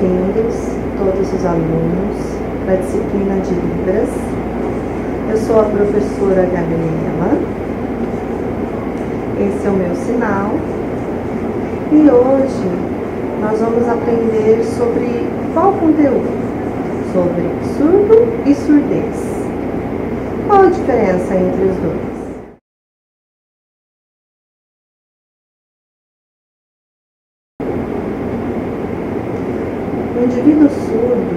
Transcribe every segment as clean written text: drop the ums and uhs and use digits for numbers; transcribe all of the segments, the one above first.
bem-vindos todos os alunos para a disciplina de Libras. Eu sou a professora Gabriela, esse é o meu sinal e hoje nós vamos aprender sobre qual conteúdo? Sobre surdo e surdez. Qual a diferença entre os dois? O indivíduo surdo,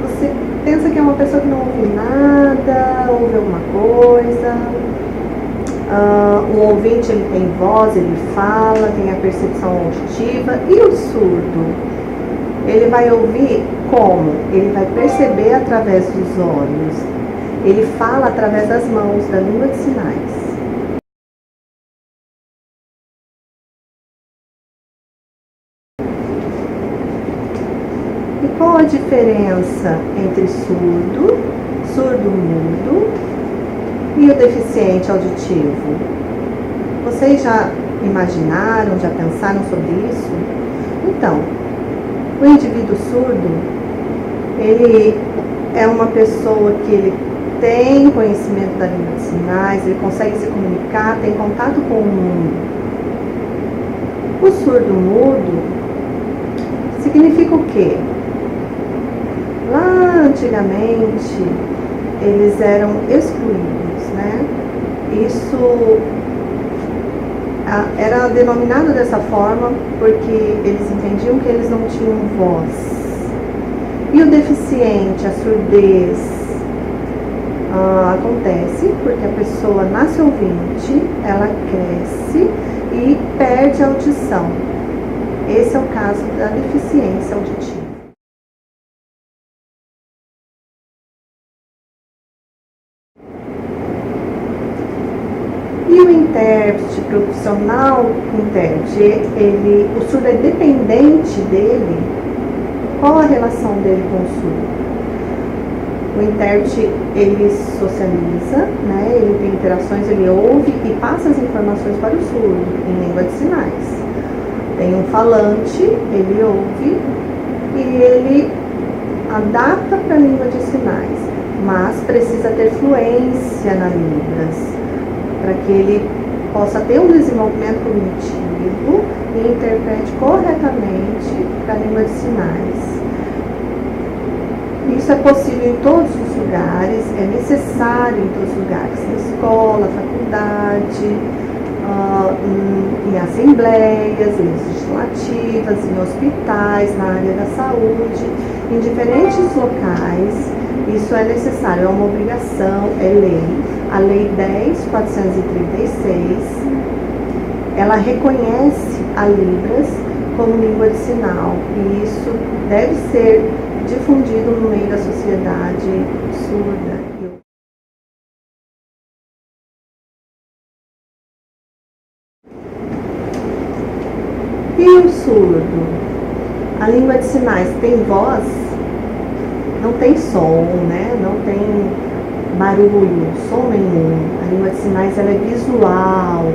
você pensa que é uma pessoa que não ouve nada, ouve alguma coisa. O ouvinte, ele tem voz, ele fala, tem a percepção auditiva. E o surdo, ele vai ouvir como? Ele vai perceber através dos olhos, ele fala através das mãos, da língua de sinais. E qual a diferença entre surdo, surdo-mudo e o deficiente auditivo? Vocês já imaginaram, já pensaram sobre isso? Então, o indivíduo surdo, ele é uma pessoa que ele tem conhecimento da língua de sinais, ele consegue se comunicar, tem contato com o mundo. O surdo-mudo significa o quê? Lá antigamente, eles eram excluídos, né? Isso era denominado dessa forma porque eles entendiam que eles não tinham voz. E o deficiente, a surdez, acontece porque a pessoa nasce ouvinte, ela cresce e perde a audição. Esse é o caso da deficiência auditiva. E o intérprete profissional, o surdo é dependente dele. Qual a relação dele com o surdo? O intérprete, ele socializa, né? Ele tem interações, ele ouve e passa as informações para o surdo em língua de sinais. Tem um falante, ele ouve e ele adapta para a língua de sinais, mas precisa ter fluência na Libras, para que ele possa ter um desenvolvimento cognitivo e interprete corretamente para a língua de sinais. Isso é possível em todos os lugares, é necessário em todos os lugares, na escola, faculdade, em assembleias legislativas, em hospitais, na área da saúde, em diferentes locais. Isso é necessário, é uma obrigação, é lei. A Lei 10.436, ela reconhece a Libras como língua de sinal e isso deve ser difundido no meio da sociedade surda. E o surdo? A língua de sinais tem voz? Não tem som, né? Não tem barulho, som nenhum. A língua de sinais, ela é visual.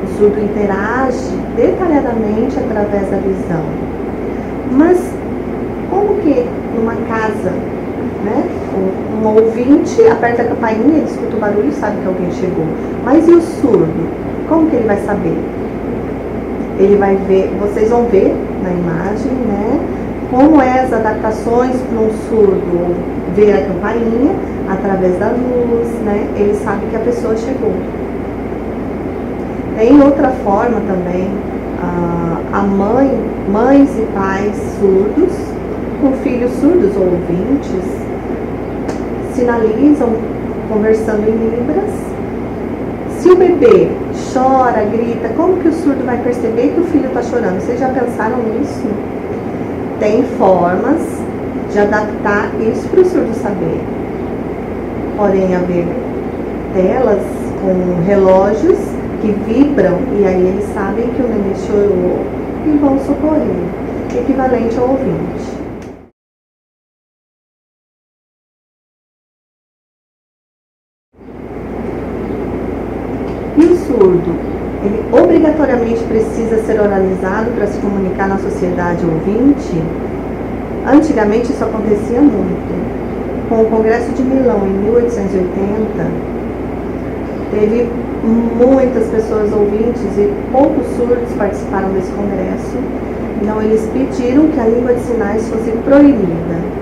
O surdo interage detalhadamente através da visão. Mas como que numa casa, né, um ouvinte aperta a campainha, ele escuta o barulho e sabe que alguém chegou. Mas e o surdo? Como que ele vai saber? Ele vai ver, vocês vão ver na imagem, né, como é as adaptações para um surdo ver a campainha através da luz, né, ele sabe que a pessoa chegou. Tem outra forma também, mães e pais surdos, com filhos surdos ou ouvintes, sinalizam conversando em Libras. Se o bebê chora, grita, como que o surdo vai perceber que o filho está chorando? Vocês já pensaram nisso? Tem formas de adaptar isso para o surdo saber. Podem haver telas com relógios que vibram e aí eles sabem que o neném chorou e vão socorrer, equivalente ao ouvinte. E o surdo, ele obrigatoriamente obrigatoriamente precisa ser oralizado para se comunicar na sociedade ouvinte? Antigamente isso acontecia muito. Com o Congresso de Milão, em 1880, teve muitas pessoas ouvintes e poucos surdos participaram desse congresso. Então eles pediram que a língua de sinais fosse proibida.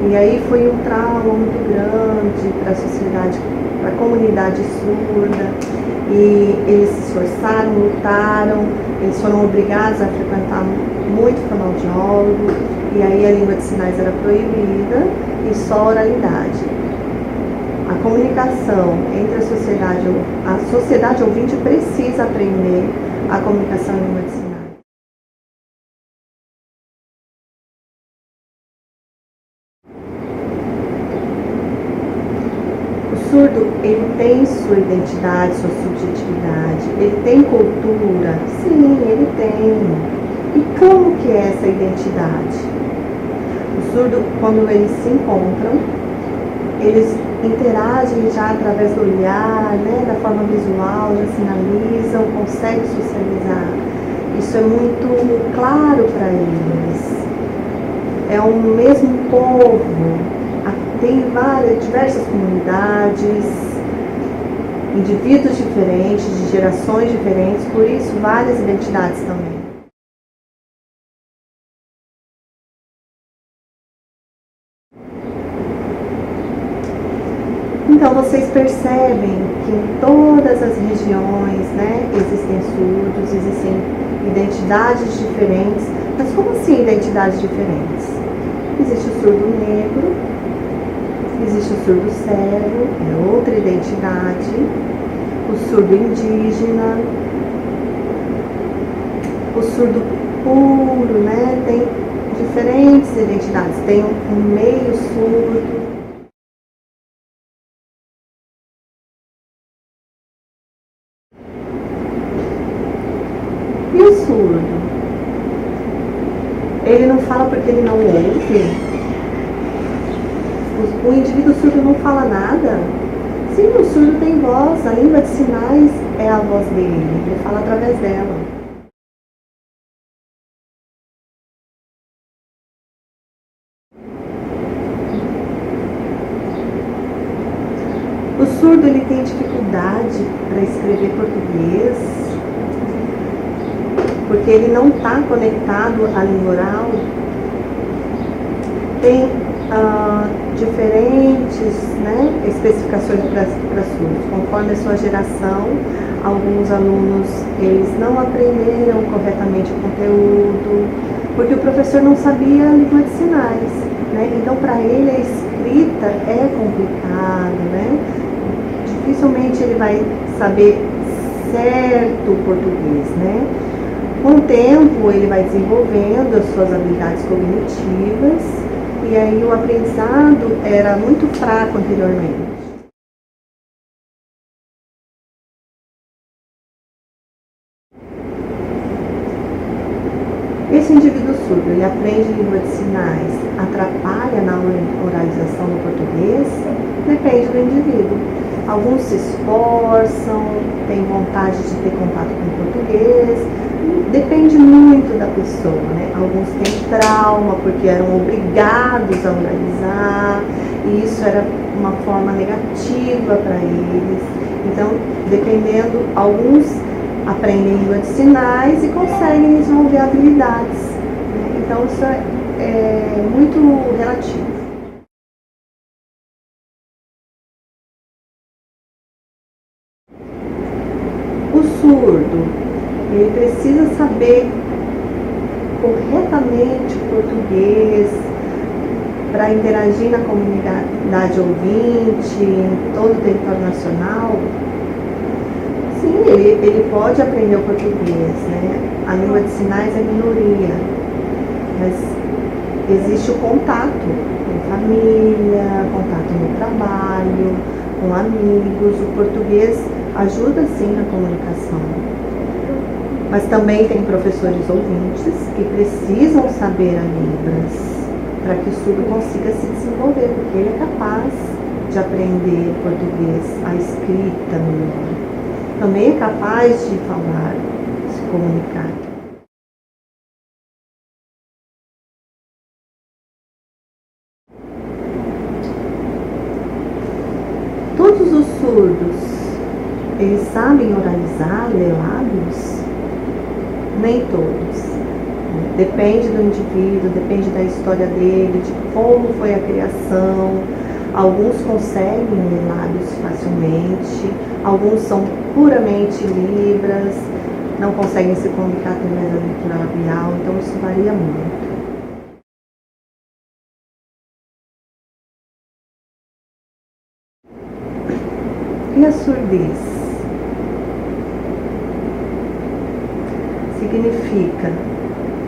E aí foi um trauma muito grande para a sociedade, para a comunidade surda. E eles se esforçaram, lutaram, eles foram obrigados a frequentar muito fonoaudiólogo. E aí a língua de sinais era proibida e só oralidade. A comunicação entre a sociedade ouvinte precisa aprender a comunicação em língua de sinais. O surdo, ele tem sua identidade, sua subjetividade, ele tem cultura? Sim, ele tem. E como que é essa identidade? O surdo, quando eles se encontram, eles interagem já através do olhar, né, da forma visual, já sinalizam, conseguem socializar. Isso é muito claro para eles. É o mesmo povo, tem diversas comunidades, indivíduos diferentes, de gerações diferentes, por isso várias identidades também. Então vocês percebem que em todas as regiões, né, existem surdos, existem identidades diferentes. Mas como assim identidades diferentes? Existe o surdo negro, existe o surdo cego, é outra identidade, o surdo indígena, o surdo puro, né, tem diferentes identidades, tem um meio surdo. E o surdo? Ele não fala porque ele não ouve? O indivíduo surdo não fala nada? Sim, o surdo tem voz, a língua de sinais é a voz dele, ele fala através dela. O surdo, ele tem dificuldade para escrever português, porque ele não está conectado à língua oral. Tem diferentes, né, especificações para surdos, conforme a sua geração. Alguns alunos, eles não aprenderam corretamente o conteúdo, porque o professor não sabia a língua de sinais, né? Então, para ele, a escrita é complicado, né? Dificilmente ele vai saber certo o português, né? Com o tempo, ele vai desenvolvendo as suas habilidades cognitivas, e aí o aprendizado era muito fraco anteriormente. Esse indivíduo surdo, ele aprende língua de sinais, atrapalha na oralização do português? Depende do indivíduo. Alguns se esforçam, têm vontade de ter contato com o português, depende muito da pessoa, né? Alguns têm trauma porque eram obrigados a oralizar, e isso era uma forma negativa para eles. Então, dependendo, alguns aprendem língua de sinais e conseguem desenvolver habilidades, né? Então, isso é muito relativo. O surdo, ele precisa saber corretamente o português para interagir na comunidade ouvinte, em todo o território nacional. Sim, ele pode aprender o português, né? A língua de sinais é minoria, mas existe o contato com família, contato no trabalho, com amigos. O português ajuda sim na comunicação. Mas também tem professores ouvintes que precisam saber a Libras para que o surdo consiga se desenvolver, porque ele é capaz de aprender português, a escrita melhor. Também é capaz de falar, se comunicar. Todos os surdos, eles sabem oralizar, ler lábios? Nem todos. Depende do indivíduo, depende da história dele, de como foi a criação. Alguns conseguem ler lábios facilmente, alguns são puramente libras, não conseguem se comunicar através da leitura labial, então isso varia muito. E a surdez? Significa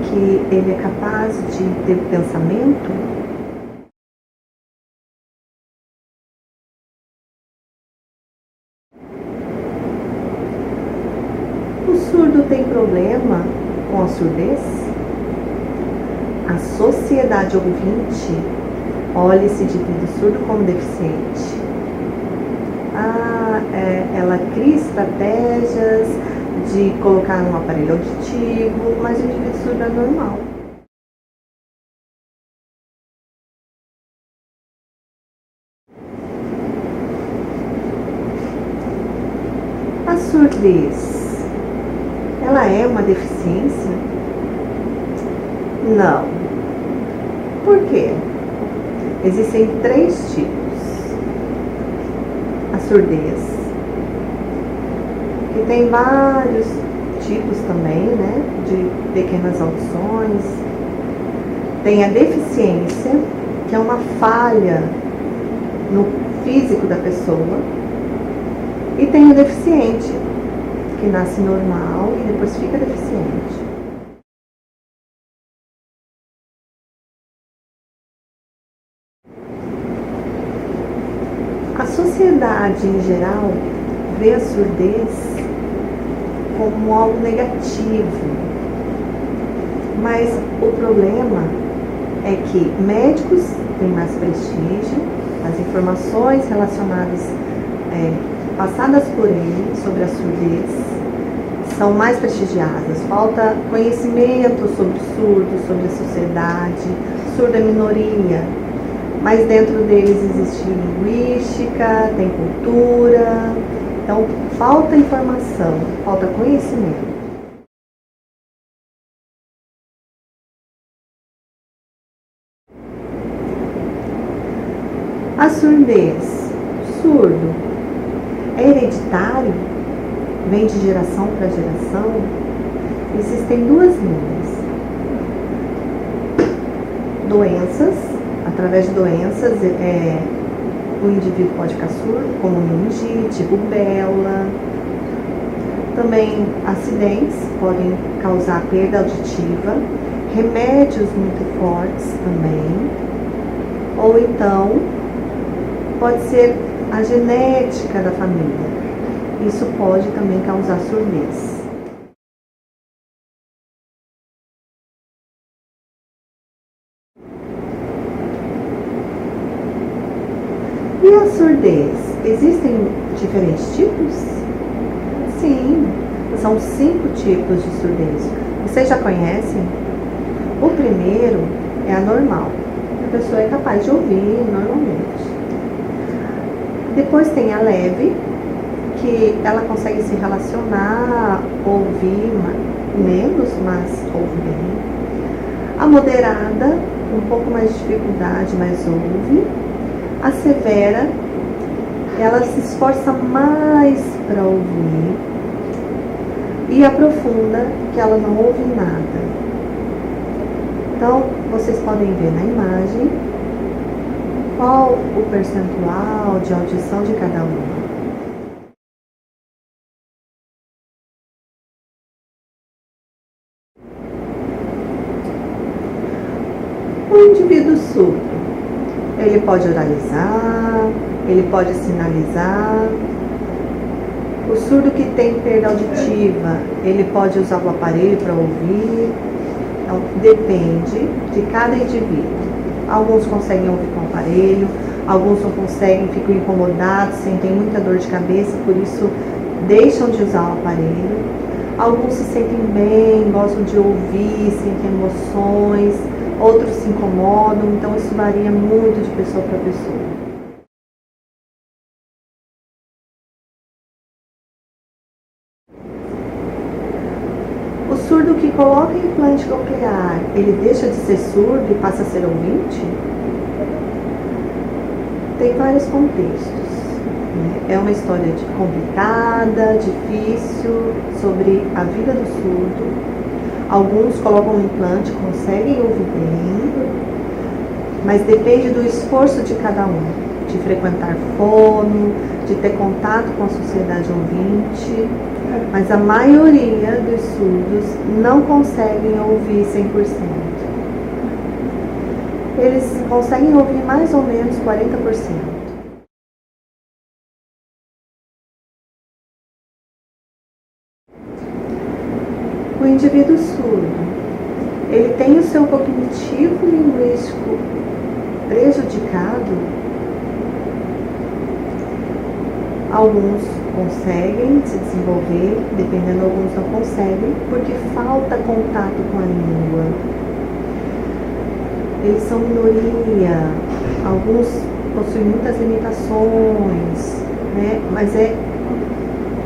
que ele é capaz de ter pensamento? O surdo tem problema com a surdez? A sociedade ouvinte olha esse indivíduo surdo como deficiente. Ela cria estratégias de colocar um aparelho auditivo, mas o indivíduo surdo é normal. A surdez, ela é uma deficiência? Não. Por quê? Existem 3 tipos. A surdez, que tem vários tipos também, né, de pequenas audições. Tem a deficiência, que é uma falha no físico da pessoa. E tem o deficiente, que nasce normal e depois fica deficiente. A sociedade em geral vê a surdez como algo negativo, mas o problema é que médicos têm mais prestígio, as informações relacionadas, passadas por ele sobre a surdez, são mais prestigiadas. Falta conhecimento sobre surdos, sobre a sociedade. Surdo é minoria, mas dentro deles existe linguística, tem cultura. Então, falta informação, falta conhecimento. A surdez, surdo, é hereditário? Vem de geração para geração? Existem 2 linhas. Doenças, através de doenças, o indivíduo pode ficar surdo, como meningite, rubéola. Também acidentes podem causar perda auditiva, remédios muito fortes também, ou então pode ser a genética da família. Isso pode também causar surdez. E a surdez? Existem diferentes tipos? Sim, são 5 tipos de surdez. Vocês já conhecem? O primeiro é a normal. A pessoa é capaz de ouvir normalmente. Depois tem a leve, que ela consegue se relacionar, ouvir menos, mas ouve bem. A moderada, um pouco mais de dificuldade, mas ouve. A severa, ela se esforça mais para ouvir. E a profunda, que ela não ouve nada. Então, vocês podem ver na imagem qual o percentual de audição de cada uma. O indivíduo surdo, ele pode oralizar, ele pode sinalizar. O surdo que tem perda auditiva, ele pode usar o aparelho para ouvir. Então, depende de cada indivíduo. Alguns conseguem ouvir com o aparelho, alguns não conseguem, ficam incomodados, sentem muita dor de cabeça, por isso deixam de usar o aparelho. Alguns se sentem bem, gostam de ouvir, sentem emoções, outros se incomodam, então isso varia muito de pessoa para pessoa. O surdo que coloca implante coclear, ele deixa de ser surdo e passa a ser ouvinte? Tem vários contextos. É uma história complicada, difícil, sobre a vida do surdo. Alguns colocam um implante, conseguem ouvir bem, mas depende do esforço de cada um, de frequentar fono, de ter contato com a sociedade ouvinte, mas a maioria dos surdos não conseguem ouvir 100%. Eles conseguem ouvir mais ou menos 40%. O indivíduo surdo, ele tem o seu cognitivo linguístico prejudicado. Alguns conseguem se desenvolver, dependendo, alguns não conseguem, porque falta contato com a língua. Eles são minoria, alguns possuem muitas limitações, né? Mas é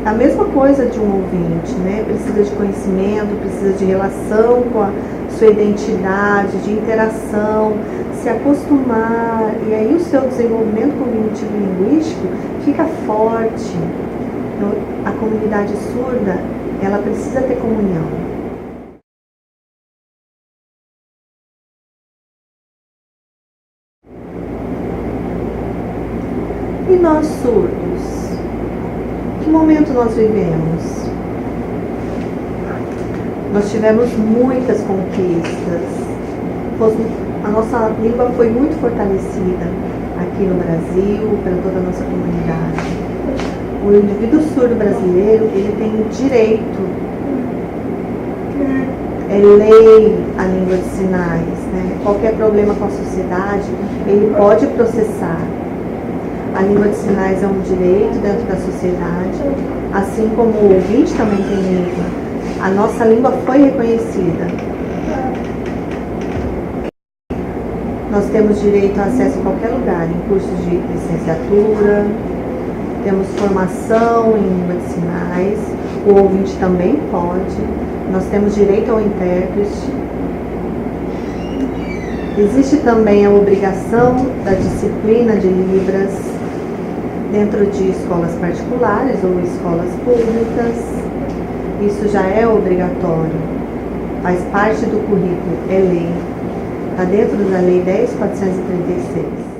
a mesma coisa de um ouvinte, né? Precisa de conhecimento, precisa de relação com a sua identidade, de interação, se acostumar, e aí o seu desenvolvimento cognitivo-linguístico fica forte. Então, a comunidade surda, ela precisa ter comunhão. E nós surdos? Que momento nós vivemos? Nós tivemos muitas conquistas. A nossa língua foi muito fortalecida aqui no Brasil, pela toda a nossa comunidade. O indivíduo surdo brasileiro, ele tem direito, é lei a língua de sinais, né? Qualquer problema com a sociedade, ele pode processar. A língua de sinais é um direito dentro da sociedade, assim como o ouvinte também tem língua. A nossa língua foi reconhecida. Nós temos direito a acesso a qualquer lugar, em cursos de licenciatura, temos formação em língua de sinais, o ouvinte também pode, nós temos direito ao intérprete. Existe também a obrigação da disciplina de Libras dentro de escolas particulares ou escolas públicas. Isso já é obrigatório, faz parte do currículo, é lei, está dentro da Lei 10.436.